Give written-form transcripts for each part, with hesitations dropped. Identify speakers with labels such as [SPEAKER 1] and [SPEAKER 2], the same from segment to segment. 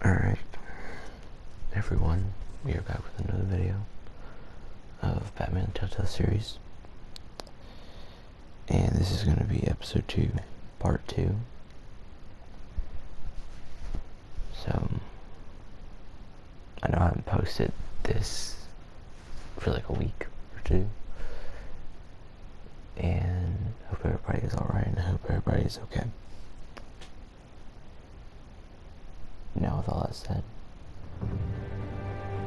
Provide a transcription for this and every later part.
[SPEAKER 1] Alright, everyone, we are back with another video of Batman Telltale series, and this is going to be episode 2, part 2. So, I know I haven't posted this for like a week or two, and hope everybody is alright, and I hope everybody is okay. Now, with all that said,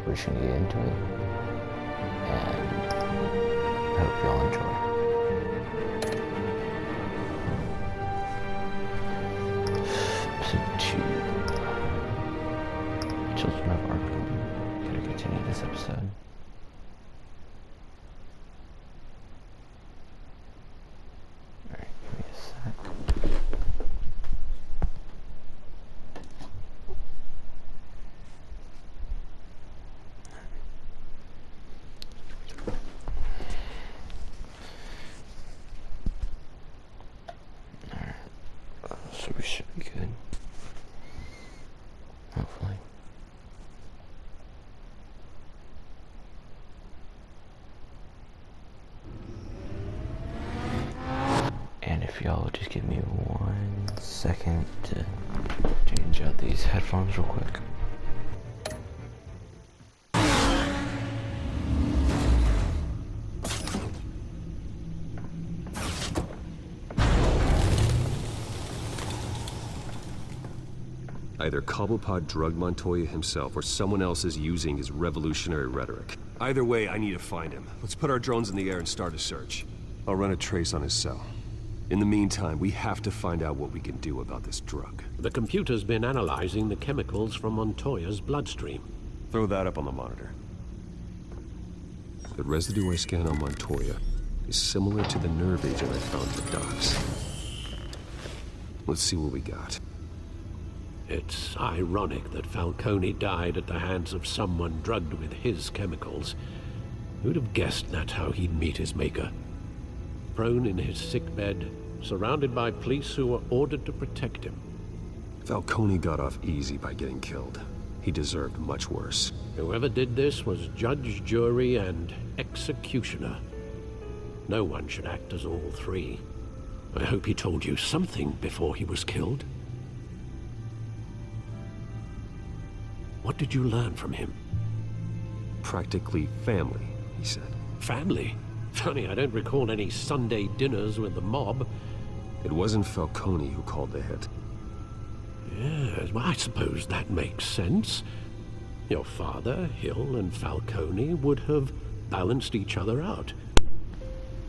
[SPEAKER 1] we're just gonna get into it, and I hope y'all enjoy. Episode 2, Children of Arkham. Gonna continue this episode. Alright, give me a sec. So we should be good. Hopefully. And if y'all would just give me 1 second to change out these headphones real quick.
[SPEAKER 2] Either Cobblepot drugged Montoya himself, or someone else is using his revolutionary rhetoric. Either way, I need to find him. Let's put our drones in the air and start a search. I'll run a trace on his cell. In the meantime, we have to find out what we can do about this drug.
[SPEAKER 3] The computer's been analyzing the chemicals from Montoya's bloodstream.
[SPEAKER 2] Throw that up on the monitor. The residue I scan on Montoya is similar to the nerve agent I found at the docks. Let's see what we got.
[SPEAKER 3] It's ironic that Falcone died at the hands of someone drugged with his chemicals. Who'd have guessed that's how he'd meet his maker? Prone in his sickbed, surrounded by police who were ordered to protect him.
[SPEAKER 2] Falcone got off easy by getting killed. He deserved much worse.
[SPEAKER 3] Whoever did this was judge, jury, and executioner. No one should act as all three. I hope he told you something before he was killed. What did you learn from him?
[SPEAKER 2] Practically family, he said.
[SPEAKER 3] Family? Funny, I don't recall any Sunday dinners with the mob.
[SPEAKER 2] It wasn't Falcone who called the hit.
[SPEAKER 3] Yes, well, I suppose that makes sense. Your father, Hill, and Falcone would have balanced each other out.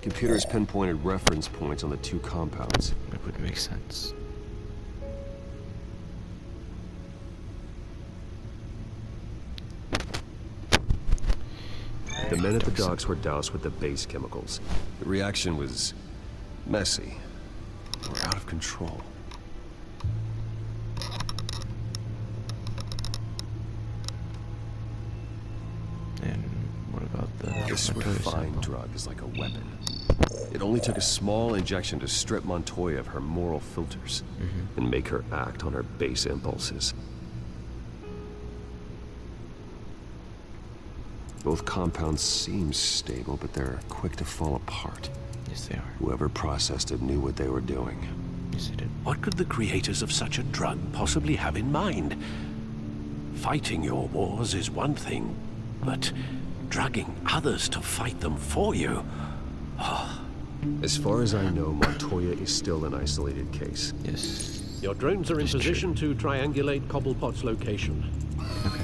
[SPEAKER 2] Computers pinpointed reference points on the two compounds.
[SPEAKER 1] That would make sense.
[SPEAKER 2] The men at the docks were doused with the base chemicals. The reaction was messy, or out of control.
[SPEAKER 1] And what about the...
[SPEAKER 2] This refined drug is like a weapon. It only took a small injection to strip Montoya of her moral filters and make her act on her base impulses. Both compounds seem stable, but they're quick to fall apart.
[SPEAKER 1] Yes, they are.
[SPEAKER 2] Whoever processed it knew what they were doing.
[SPEAKER 1] Yes, they did.
[SPEAKER 3] What could the creators of such a drug possibly have in mind? Fighting your wars is one thing, but drugging others to fight them for you? Oh.
[SPEAKER 2] As far as I know, Montoya is still an isolated case.
[SPEAKER 1] Yes.
[SPEAKER 3] Your drones are in position to triangulate Cobblepot's location.
[SPEAKER 1] Okay.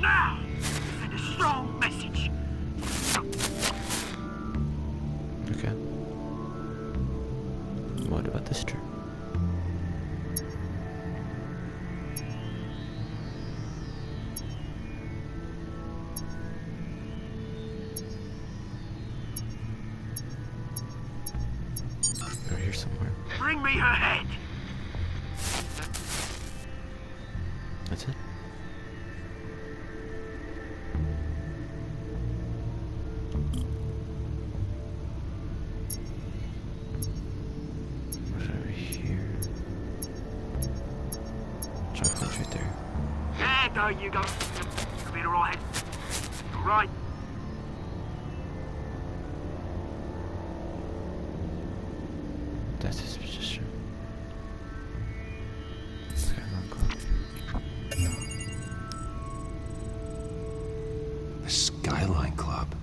[SPEAKER 4] Now! Send a strong message.
[SPEAKER 1] Okay. What about this tree? Over here somewhere.
[SPEAKER 4] Bring me her head.
[SPEAKER 1] That's it. What's over here? Chocolate's right there.
[SPEAKER 4] Yeah, there you go. You'll be alright. Right.
[SPEAKER 1] That's his position. Skyline Club.
[SPEAKER 2] The Skyline Club.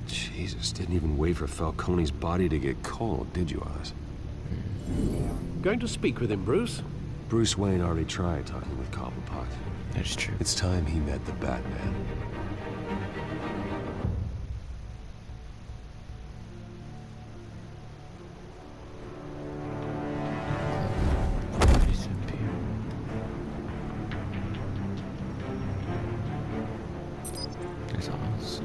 [SPEAKER 2] Jesus, didn't even wait for Falcone's body to get cold, did you, Oz?
[SPEAKER 3] Going to speak with him, Bruce?
[SPEAKER 2] Bruce Wayne already tried talking with Cobblepot.
[SPEAKER 1] That's true.
[SPEAKER 2] It's time he met the Batman.
[SPEAKER 1] Properties up here. There's Oz.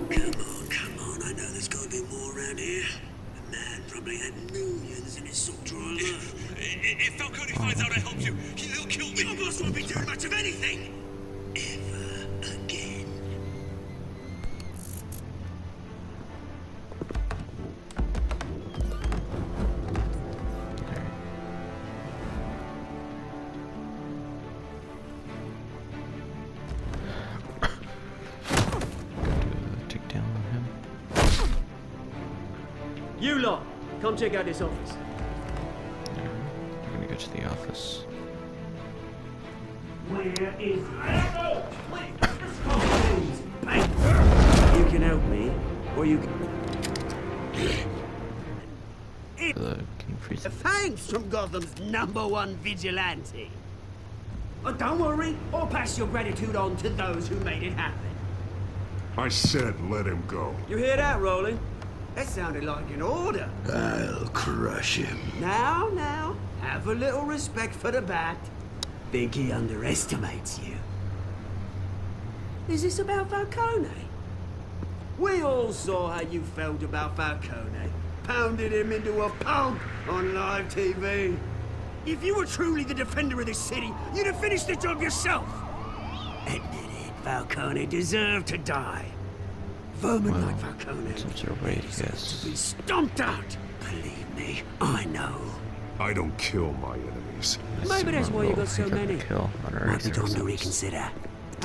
[SPEAKER 4] Come on, I know there's gotta be more around here. The man probably had millions in his sock drawer alone. If Falcone finds out I helped you, he'll kill me. Your boss won't be doing much of anything. Ever again.
[SPEAKER 1] Take down on him.
[SPEAKER 5] You lot, come check out this office.
[SPEAKER 1] There. We're gonna go to the office.
[SPEAKER 4] Where is
[SPEAKER 5] You can help me, or you can...
[SPEAKER 1] Can you freeze it?
[SPEAKER 4] Thanks from Gotham's #1 vigilante. Oh, don't worry, I'll pass your gratitude on to those who made it happen.
[SPEAKER 6] I said let him go.
[SPEAKER 5] You hear that, Rolling?
[SPEAKER 4] That sounded like an order.
[SPEAKER 6] I'll crush him.
[SPEAKER 4] Now, have a little respect for the Bat. Think he underestimates you. Is this about Falcone? We all saw how you felt about Falcone. Pounded him into a pulp on live TV. If you were truly the defender of this city, you'd have finished the job yourself. Admit it, Falcone deserved to die. Vermin like Falcone
[SPEAKER 1] Some sort of way,
[SPEAKER 4] deserves to be
[SPEAKER 1] yes.
[SPEAKER 4] stomped out. Believe me, I know.
[SPEAKER 6] I don't kill my enemies.
[SPEAKER 4] Maybe that's why you got so
[SPEAKER 1] Pick up a
[SPEAKER 4] many.
[SPEAKER 1] kill on our
[SPEAKER 4] Might be time to
[SPEAKER 1] exorcisms.
[SPEAKER 4] reconsider.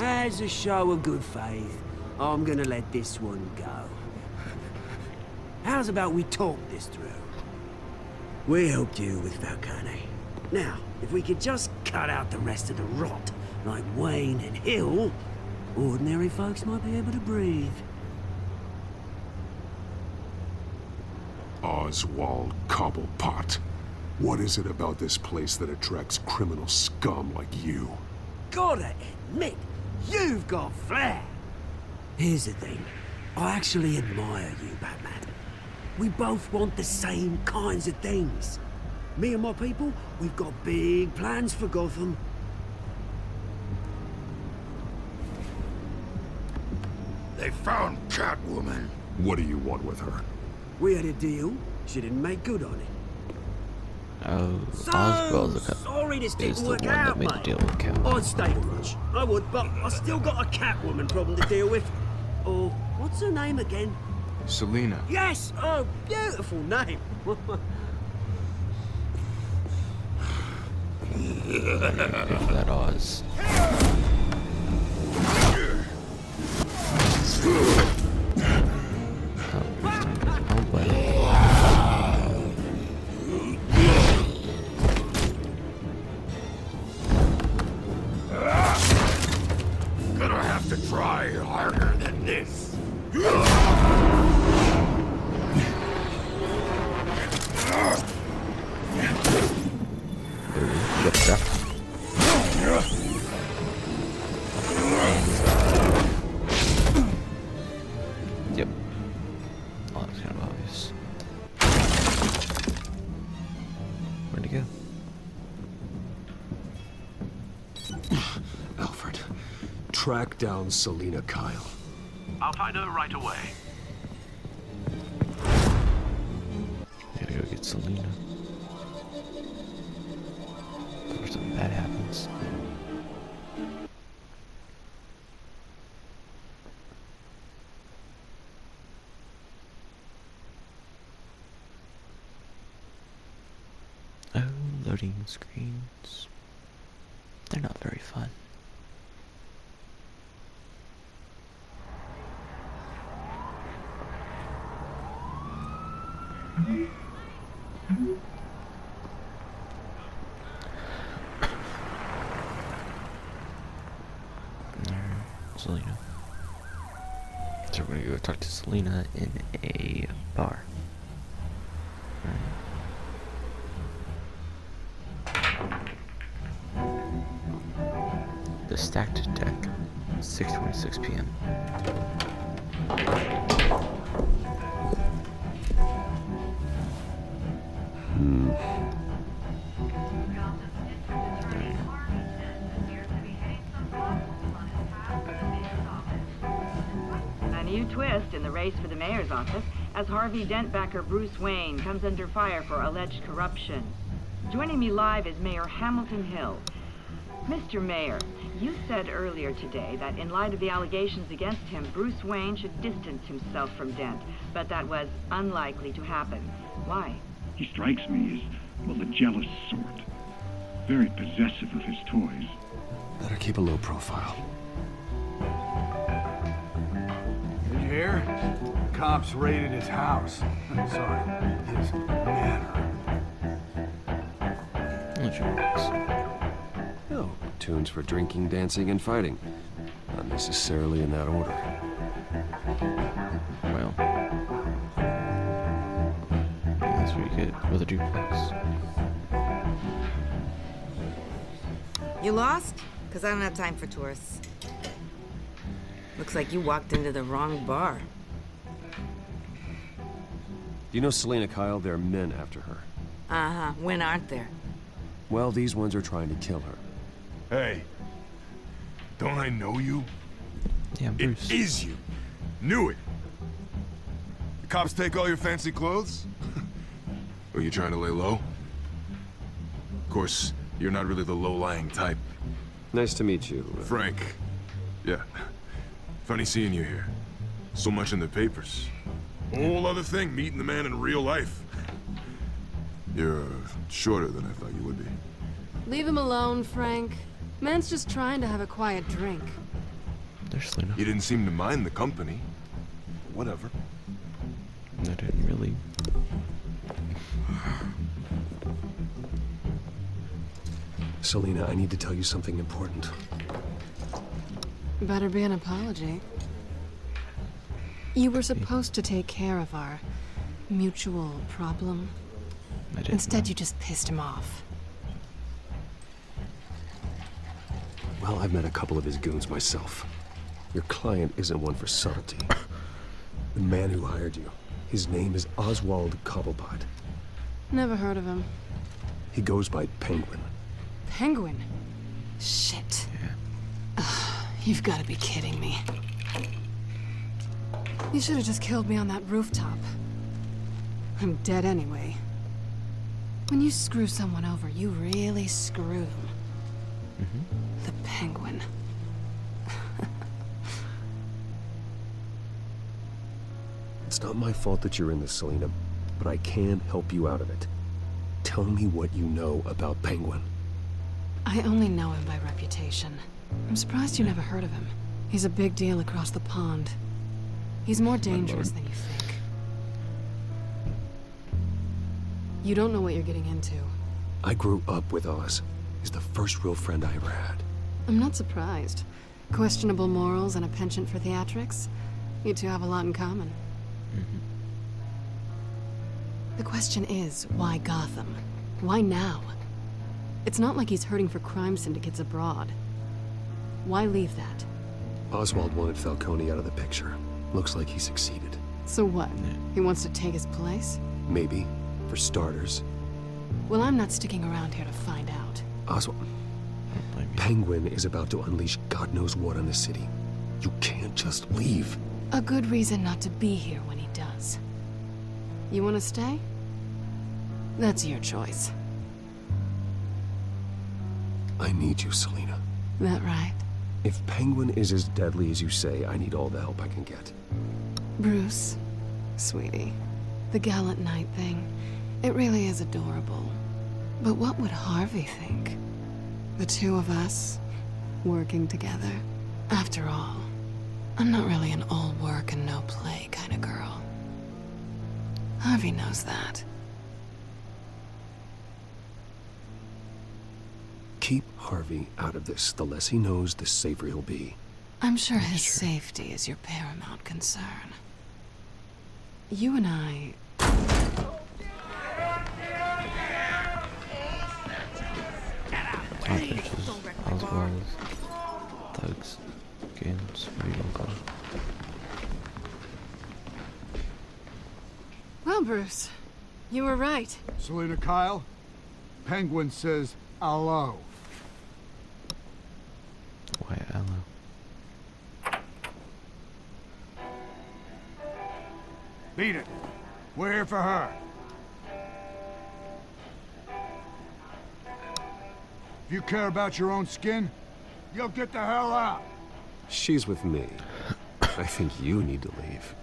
[SPEAKER 4] As a show of good faith, I'm gonna let this one go. How's about we talk this through? We helped you with Falcone. Now, if we could just cut out the rest of the rot, like Wayne and Hill, ordinary folks might be able to breathe.
[SPEAKER 6] Ozwald Cobblepot. What is it about this place that attracts criminal scum like you?
[SPEAKER 4] Gotta admit, you've got flair. Here's the thing. I actually admire you, Batman. We both want the same kinds of things. Me and my people, we've got big plans for Gotham.
[SPEAKER 6] They found Catwoman. What do you want with her?
[SPEAKER 4] We had a deal. She didn't make good on it.
[SPEAKER 1] Oh,
[SPEAKER 4] So
[SPEAKER 1] Oswald
[SPEAKER 4] sorry this
[SPEAKER 1] is
[SPEAKER 4] didn't
[SPEAKER 1] the one
[SPEAKER 4] work
[SPEAKER 1] that
[SPEAKER 4] out,
[SPEAKER 1] made the
[SPEAKER 4] mate.
[SPEAKER 1] deal with Catwoman.
[SPEAKER 4] I'd stay a grudge. I would, but I still got a Catwoman problem to deal with. Or, what's her name again?
[SPEAKER 6] Selina.
[SPEAKER 4] Yes! Oh, beautiful name.
[SPEAKER 1] If that Oz. Oh, buddy.
[SPEAKER 6] Gonna have to try harder than this.
[SPEAKER 1] go?
[SPEAKER 2] Alfred, track down Selina Kyle.
[SPEAKER 3] I'll find her right away.
[SPEAKER 1] Gotta go get Selina. Before something bad happens. Oh, loading screens. They're not very fun. Selina. So we're gonna go talk to Selina in a bar. The stacked deck, 6:26 p.m.
[SPEAKER 7] A new twist in the race for the mayor's office as Harvey Dent backer Bruce Wayne comes under fire for alleged corruption. Joining me live is Mayor Hamilton Hill. Mr. Mayor, you said earlier today that in light of the allegations against him, Bruce Wayne should distance himself from Dent, but that was unlikely to happen. Why?
[SPEAKER 8] He strikes me as, well, the jealous sort. Very possessive of his toys.
[SPEAKER 2] Better keep a low profile.
[SPEAKER 9] Did you hear? Cops raided his house. Sorry, his manor.
[SPEAKER 2] Oh, tunes for drinking, dancing, and fighting. Not necessarily in that order.
[SPEAKER 1] Well, that's what you get with a duplex.
[SPEAKER 10] You lost? Because I don't have time for tourists. Looks like you walked into the wrong bar.
[SPEAKER 2] Do you know Selina Kyle? There are men after her.
[SPEAKER 10] Uh-huh. When aren't there?
[SPEAKER 2] Well, these ones are trying to kill her.
[SPEAKER 6] Hey, don't I know you?
[SPEAKER 1] Yeah, Bruce.
[SPEAKER 6] It is you. Knew it. The cops take all your fancy clothes? Are you trying to lay low? Of course, you're not really the low-lying type.
[SPEAKER 2] Nice to meet you.
[SPEAKER 6] Frank. Yeah. Funny seeing you here. So much in the papers. Whole other thing, meeting the man in real life. You're shorter than I thought you would be.
[SPEAKER 11] Leave him alone, Frank. Man's just trying to have a quiet drink.
[SPEAKER 1] There's Selina.
[SPEAKER 6] You didn't seem to mind the company. Whatever.
[SPEAKER 1] I didn't really.
[SPEAKER 2] Selina, I need to tell you something important.
[SPEAKER 11] Better be an apology. You were supposed to take care of our mutual problem.
[SPEAKER 1] I didn't.
[SPEAKER 11] Instead, you just pissed him off.
[SPEAKER 2] Well, I've met a couple of his goons myself. Your client isn't one for subtlety. The man who hired you, his name is Ozwald Cobblepot.
[SPEAKER 11] Never heard of him.
[SPEAKER 2] He goes by Penguin.
[SPEAKER 11] Penguin? Shit.
[SPEAKER 1] Yeah.
[SPEAKER 11] You've got to be kidding me. You should have just killed me on that rooftop. I'm dead anyway. When you screw someone over, you really screw them.
[SPEAKER 1] Mm-hmm.
[SPEAKER 11] The Penguin.
[SPEAKER 2] It's not my fault that you're in this, Selina, but I can help you out of it. Tell me what you know about Penguin.
[SPEAKER 11] I only know him by reputation. I'm surprised you never heard of him. He's a big deal across the pond. He's more dangerous than you think. You don't know what you're getting into.
[SPEAKER 2] I grew up with Oz. He's the first real friend I ever had.
[SPEAKER 11] I'm not surprised. Questionable morals and a penchant for theatrics. You two have a lot in common.
[SPEAKER 1] Mm-hmm.
[SPEAKER 11] The question is, why Gotham? Why now? It's not like he's hurting for crime syndicates abroad. Why leave that?
[SPEAKER 2] Oswald wanted Falcone out of the picture. Looks like he succeeded.
[SPEAKER 11] So what? He wants to take his place?
[SPEAKER 2] Maybe, for starters.
[SPEAKER 11] Well, I'm not sticking around here to find out.
[SPEAKER 2] Oswald, Penguin is about to unleash God knows what on the city. You can't just leave.
[SPEAKER 11] A good reason not to be here when he does. You want to stay? That's your choice.
[SPEAKER 2] I need you, Selina.
[SPEAKER 11] That right?
[SPEAKER 2] If Penguin is as deadly as you say, I need all the help I can get.
[SPEAKER 11] Bruce, sweetie, the gallant knight thing, it really is adorable. But what would Harvey think? The two of us, working together. After all, I'm not really an all work and no play kind of girl. Harvey knows that.
[SPEAKER 2] Keep Harvey out of this. The less he knows, the safer he'll be.
[SPEAKER 11] I'm sure his safety is your paramount concern. You and I...
[SPEAKER 1] Ozwald, thugs, games, go.
[SPEAKER 11] Well, Bruce, you were right.
[SPEAKER 9] Selina Kyle, Penguin says hello.
[SPEAKER 1] Why hello?
[SPEAKER 9] Beat it. We're here for her. If you care about your own skin, you'll get the hell out.
[SPEAKER 2] She's with me. I think you need to leave.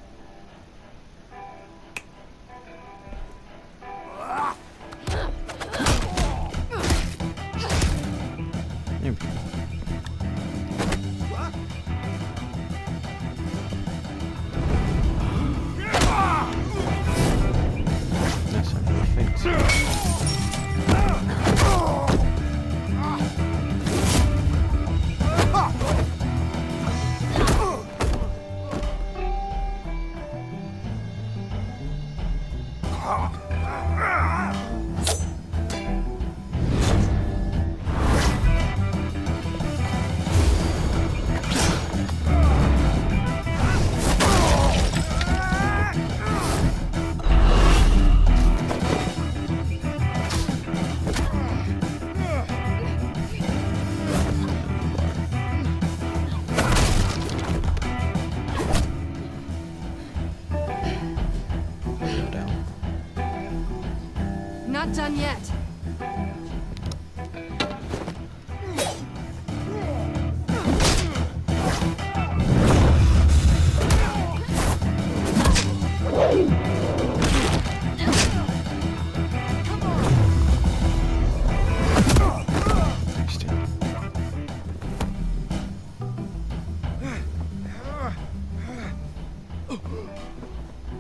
[SPEAKER 11] Not done yet.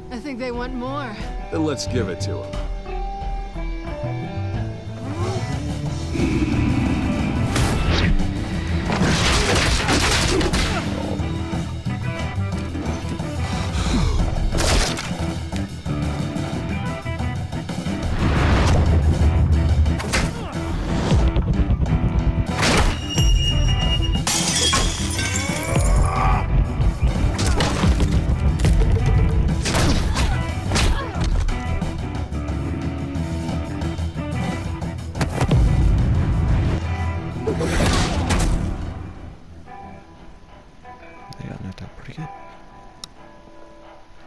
[SPEAKER 11] I think they want more.
[SPEAKER 2] Then let's give it to him.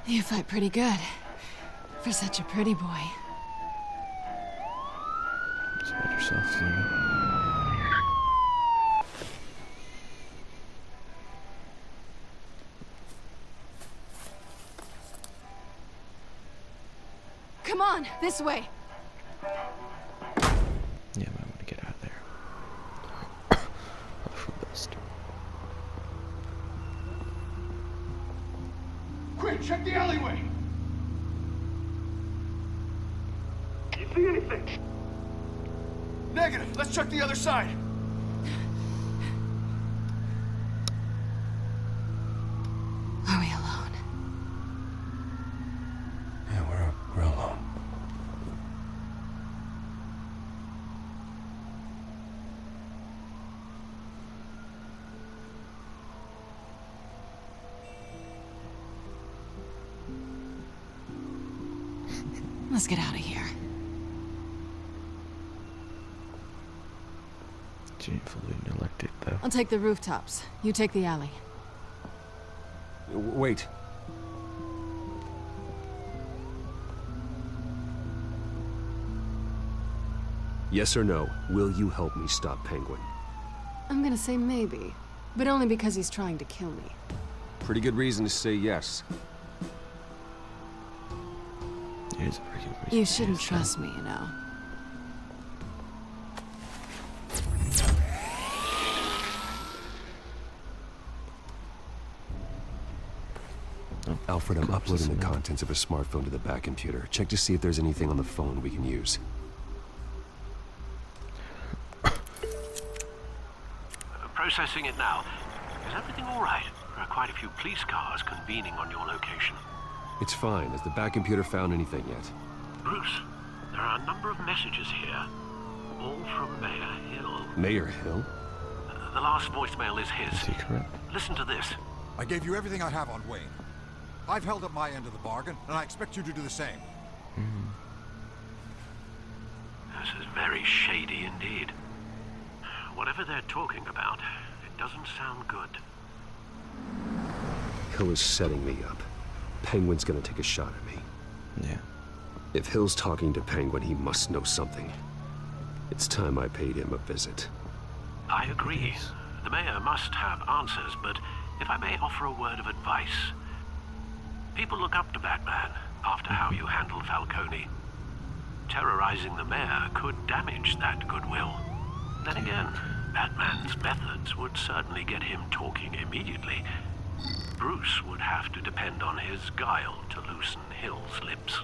[SPEAKER 11] You fight pretty good. For such a pretty boy.
[SPEAKER 1] Just about yourself, Selina.
[SPEAKER 11] Come on, this way.
[SPEAKER 1] Yeah, but I want to get out of there. For best.
[SPEAKER 9] Quick, check the alleyway!
[SPEAKER 5] You see anything?
[SPEAKER 9] Negative. Let's check the other side.
[SPEAKER 11] Are we alone?
[SPEAKER 2] Yeah, we're alone.
[SPEAKER 11] Let's get out of here.
[SPEAKER 1] Shamefully neglected, though.
[SPEAKER 11] I'll take the rooftops. You take the alley.
[SPEAKER 2] Wait. Yes or no, will you help me stop Penguin?
[SPEAKER 11] I'm gonna say maybe, but only because he's trying to kill me.
[SPEAKER 2] Pretty good reason to say yes.
[SPEAKER 1] It is a pretty good reason.
[SPEAKER 11] You shouldn't trust me, you know.
[SPEAKER 2] Alfred, I'm uploading the contents of a smartphone to the back computer. Check to see if there's anything on the phone we can use.
[SPEAKER 3] Processing it now. Is everything all right? There are quite a few police cars convening on your location.
[SPEAKER 2] It's fine. Has the back computer found anything yet?
[SPEAKER 3] Bruce, there are a number of messages here. All from Mayor Hill.
[SPEAKER 2] Mayor Hill?
[SPEAKER 3] The last voicemail is his.
[SPEAKER 1] Is he correct?
[SPEAKER 3] Listen to this.
[SPEAKER 12] I gave you everything I have on Wayne. I've held up my end of the bargain, and I expect you to do the same.
[SPEAKER 3] This is very shady indeed. Whatever they're talking about, it doesn't sound good.
[SPEAKER 2] Hill is setting me up. Penguin's gonna take a shot at me.
[SPEAKER 1] Yeah.
[SPEAKER 2] If Hill's talking to Penguin, he must know something. It's time I paid him a visit.
[SPEAKER 3] I agree. The mayor must have answers, but if I may offer a word of advice. People look up to Batman after how you handled Falcone. Terrorizing the mayor could damage that goodwill. Then again, Batman's methods would certainly get him talking immediately. Bruce would have to depend on his guile to loosen Hill's lips.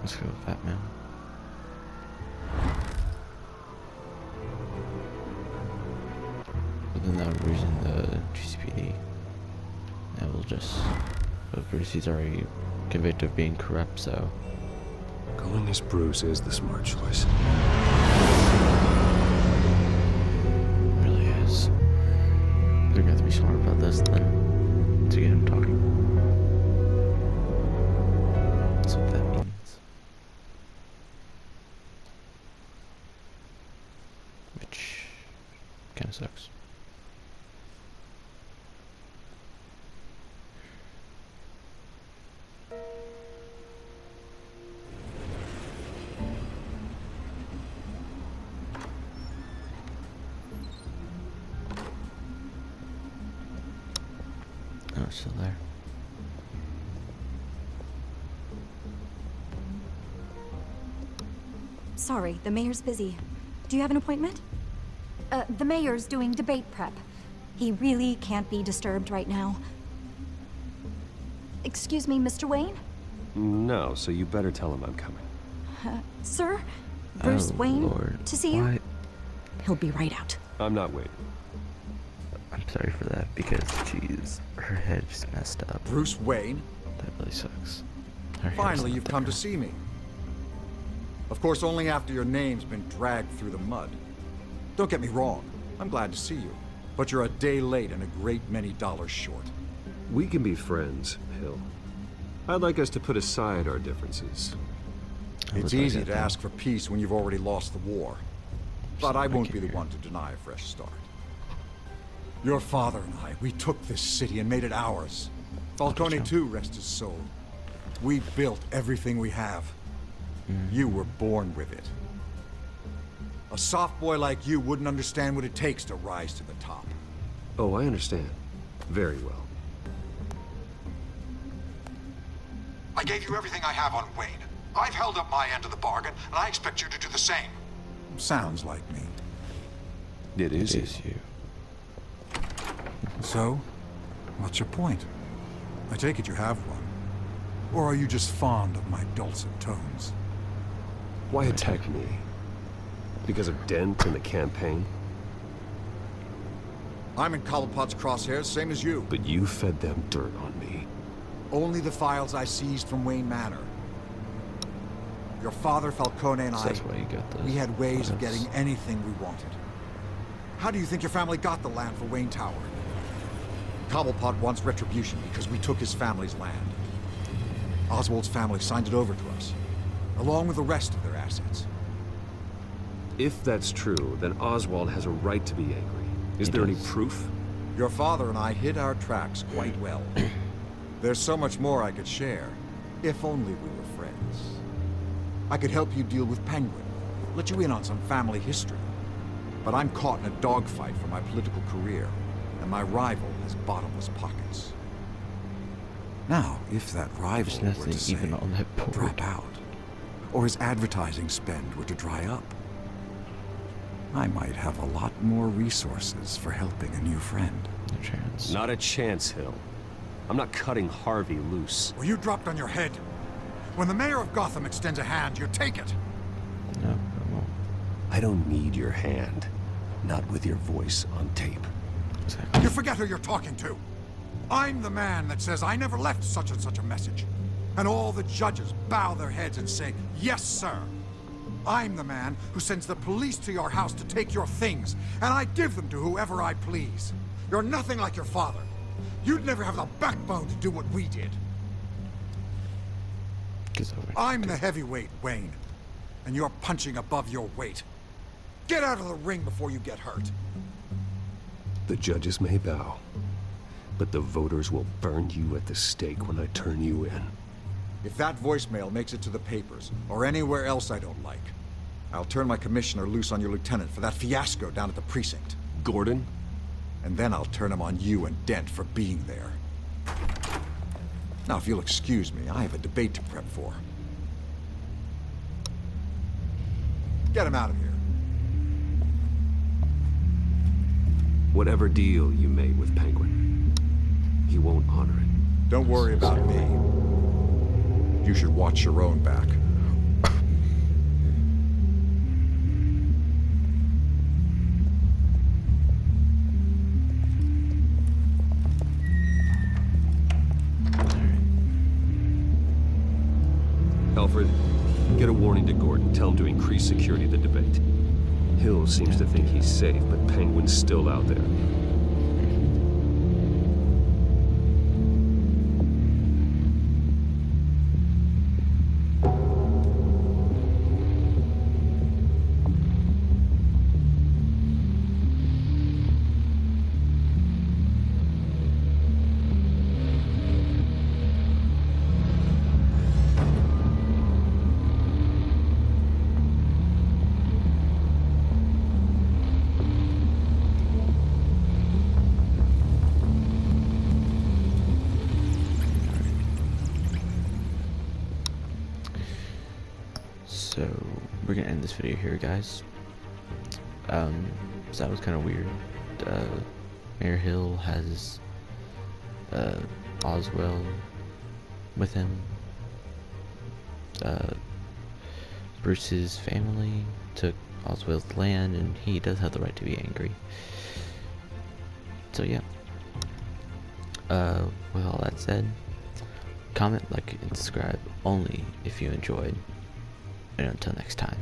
[SPEAKER 1] Let's go with Batman. But then that would reason the GCPD. That will just... But Bruce, he's already convicted of being corrupt, so...
[SPEAKER 2] Going as Bruce is the smart choice.
[SPEAKER 1] It really is. They're gonna have to be smart about this then, to get him talking. That's what that means. Which kind of sucks. Oh, it's still there.
[SPEAKER 13] Sorry, the mayor's busy. Do you have an appointment? The mayor's doing debate prep. He really can't be disturbed right now. Excuse me, Mr. Wayne?
[SPEAKER 2] No, so you better tell him I'm coming.
[SPEAKER 13] Sir? Bruce Wayne?
[SPEAKER 1] Lord.
[SPEAKER 13] To see you? He'll be right out.
[SPEAKER 2] I'm not waiting.
[SPEAKER 1] I'm sorry for that, because, jeez, her head just messed up.
[SPEAKER 12] Bruce Wayne?
[SPEAKER 1] That really sucks. Her hair's
[SPEAKER 12] Finally,
[SPEAKER 1] not
[SPEAKER 12] you've come
[SPEAKER 1] there.
[SPEAKER 12] to see me. Of course, only after your name's been dragged through the mud. Don't get me wrong, I'm glad to see you. But you're a day late and a great many dollars short.
[SPEAKER 2] We can be friends, Hill. I'd like us to put aside our differences.
[SPEAKER 12] It's easy to ask for peace when you've already lost the war. But I won't be the one to deny a fresh start. Your father and I, we took this city and made it ours. Falcone too, rest his soul. We built everything we have. You were born with it. A soft boy like you wouldn't understand what it takes to rise to the top.
[SPEAKER 2] Oh, I understand. Very well.
[SPEAKER 12] I gave you everything I have on Wayne. I've held up my end of the bargain, and I expect you to do the same. Sounds like me.
[SPEAKER 2] It is
[SPEAKER 1] you.
[SPEAKER 12] So, what's your point? I take it you have one. Or are you just fond of my dulcet tones?
[SPEAKER 2] Why attack me? Because of Dent and the campaign?
[SPEAKER 12] I'm in Cobblepot's crosshairs, same as you.
[SPEAKER 2] But you fed them dirt on me.
[SPEAKER 12] Only the files I seized from Wayne Manor. Your father, Falcone, and
[SPEAKER 1] So
[SPEAKER 12] I,
[SPEAKER 1] that's why you got those
[SPEAKER 12] we had ways of
[SPEAKER 1] photos.
[SPEAKER 12] getting anything we wanted. How do you think your family got the land for Wayne Tower? Cobblepot wants retribution because we took his family's land. Oswald's family signed it over to us, along with the rest of their assets.
[SPEAKER 2] If that's true, then Ozwald has a right to be angry. Is there any proof?
[SPEAKER 12] Your father and I hid our tracks quite well. There's so much more I could share, if only we were friends. I could help you deal with Penguin, let you in on some family history. But I'm caught in a dogfight for my political career, and my rival has bottomless pockets. Now, if that rival were to say,
[SPEAKER 1] even on that board.
[SPEAKER 12] drop out, or his advertising spend were to dry up, I might have a lot more resources for helping a new friend.
[SPEAKER 1] No chance.
[SPEAKER 2] Not a chance, Hill. I'm not cutting Harvey loose.
[SPEAKER 12] Were you dropped on your head? When the mayor of Gotham extends a hand, you take it.
[SPEAKER 1] No, I won't.
[SPEAKER 2] I don't need your hand. Not with your voice on tape.
[SPEAKER 1] Exactly.
[SPEAKER 12] You forget who you're talking to. I'm the man that says I never left such and such a message. And all the judges bow their heads and say, yes, sir. I'm the man who sends the police to your house to take your things, and I give them to whoever I please. You're nothing like your father. You'd never have the backbone to do what we did. I'm the heavyweight, Wayne, and you're punching above your weight. Get out of the ring before you get hurt.
[SPEAKER 2] The judges may bow, but the voters will burn you at the stake when I turn you in.
[SPEAKER 12] If that voicemail makes it to the papers, or anywhere else I don't like, I'll turn my commissioner loose on your lieutenant for that fiasco down at the precinct.
[SPEAKER 2] Gordon?
[SPEAKER 12] And then I'll turn him on you and Dent for being there. Now, if you'll excuse me, I have a debate to prep for. Get him out of here.
[SPEAKER 2] Whatever deal you made with Penguin, he won't honor it.
[SPEAKER 12] Don't worry about me. You should watch your own back.
[SPEAKER 2] Alfred, get a warning to Gordon. Tell him to increase security of the debate. Hill seems to think he's safe, but Penguin's still out there.
[SPEAKER 1] So we're gonna end this video here, guys. So that was kind of weird. Mayor Hill has Oswald with him. Bruce's family took Oswald's land, and he does have the right to be angry. So yeah. With all that said, comment, like, and subscribe only if you enjoyed. And until next time.